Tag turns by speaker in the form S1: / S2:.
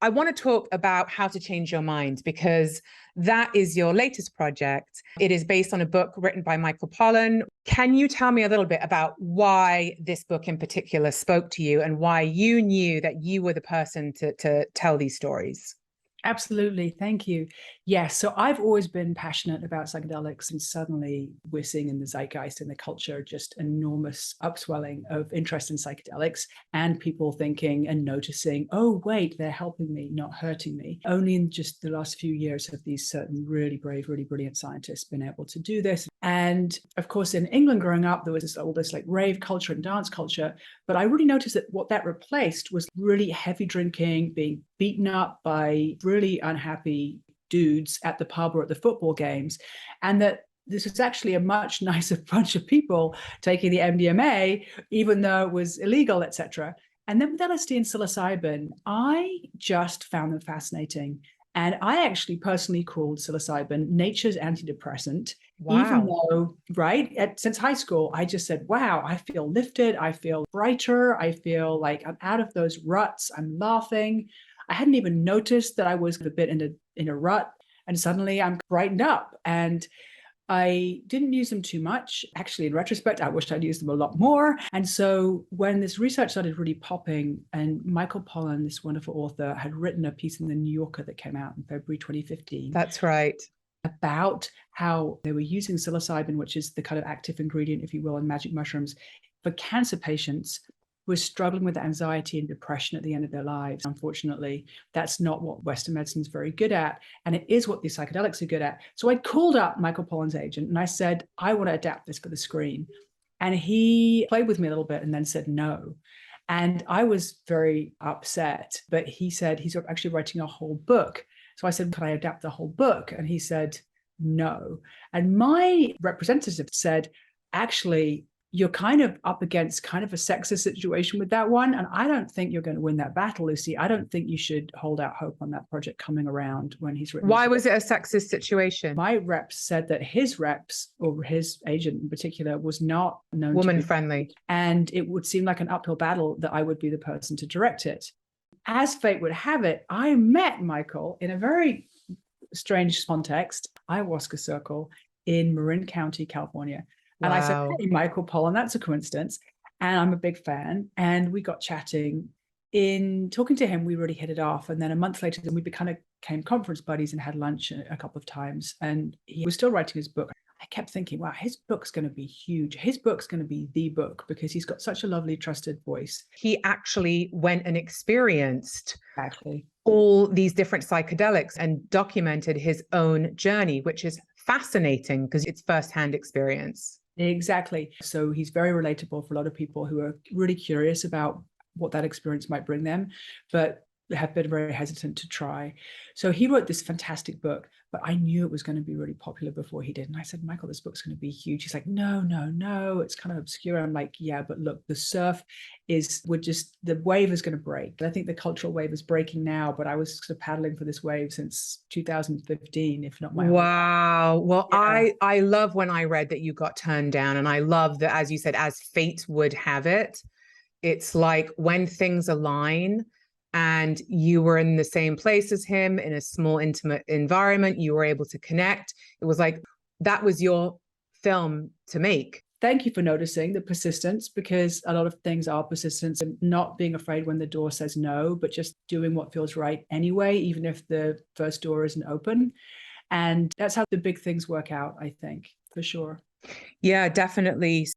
S1: I want to talk about How to Change Your Mind, because that is your latest project. It is based on a book written by Michael Pollan. Can you tell me a little bit about why this book in particular spoke to you and why you knew that you were the person to tell these stories?
S2: Absolutely. Thank you. Yes. So I've always been passionate about psychedelics, and suddenly we're seeing in the zeitgeist, in the culture, just enormous upswelling of interest in psychedelics and people thinking and noticing, oh, wait, they're helping me, not hurting me. Only in just the last few years have these certain really brave, really brilliant scientists been able to do this. And of course, in England growing up, there was all this like rave culture and dance culture. But I really noticed that what that replaced was really heavy drinking, being beaten up by really unhappy dudes at the pub or at the football games. And that this was actually a much nicer bunch of people taking the MDMA, even though it was illegal, etc. And then with LSD and psilocybin, I just found them fascinating. And I actually personally called psilocybin nature's antidepressant.
S1: Wow.
S2: Even though, since high school, I just said, wow, I feel lifted. I feel brighter. I feel like I'm out of those ruts. I'm laughing. I hadn't even noticed that I was a bit in a rut. And suddenly I'm brightened up. And I didn't use them too much. Actually, in retrospect, I wished I'd used them a lot more. And so when this research started really popping, and Michael Pollan, this wonderful author, had written a piece in the New Yorker that came out in February 2015.
S1: That's right.
S2: About how they were using psilocybin, which is the kind of active ingredient, if you will, in magic mushrooms, for cancer patients who are struggling with anxiety and depression at the end of their lives. Unfortunately, that's not what Western medicine is very good at. And it is what these psychedelics are good at. So I called up Michael Pollan's agent and I said, I want to adapt this for the screen. And he played with me a little bit and then said no. And I was very upset, but he said he's actually writing a whole book. So I said, can I adapt the whole book? And he said, no. And my representative said, actually, you're kind of up against kind of a sexist situation with that one. And I don't think you're going to win that battle, Lucy. I don't think you should hold out hope on that project coming around when he's written.
S1: Why was it a sexist situation?
S2: My reps said that his reps, or his agent in particular, was not known
S1: woman
S2: to be
S1: friendly.
S2: And it would seem like an uphill battle that I would be the person to direct it. As fate would have it, I met Michael in a very strange context, ayahuasca circle in Marin County, California. And I said, hey, Michael Pollan, that's a coincidence. And I'm a big fan. And we got chatting. In talking to him, we really hit it off. And then a month later, we kind of became conference buddies and had lunch a couple of times. And he was still writing his book. I kept thinking, wow, his book's going to be huge. His book's going to be the book because he's got such a lovely, trusted voice.
S1: He actually went and experienced all these different psychedelics and documented his own journey, which is fascinating because it's firsthand experience.
S2: Exactly. So he's very relatable for a lot of people who are really curious about what that experience might bring them, but have been very hesitant to try. So he wrote this fantastic book, but I knew it was going to be really popular before he did. And I said, Michael, this book's going to be huge. He's like, no, it's kind of obscure. I'm like, yeah, but look, the wave is going to break. I think the cultural wave is breaking now, but I was sort of paddling for this wave since 2015, if not my whole life.
S1: Wow. Well, yeah. I love when I read that you got turned down. And I love that, as you said, as fate would have it, it's like when things align, and you were in the same place as him in a small, intimate environment, you were able to connect. It was like, that was your film to make.
S2: Thank you for noticing the persistence, because a lot of things are persistence and not being afraid when the door says no, but just doing what feels right anyway, even if the first door isn't open. And that's how the big things work out, I think, for sure.
S1: Yeah, definitely.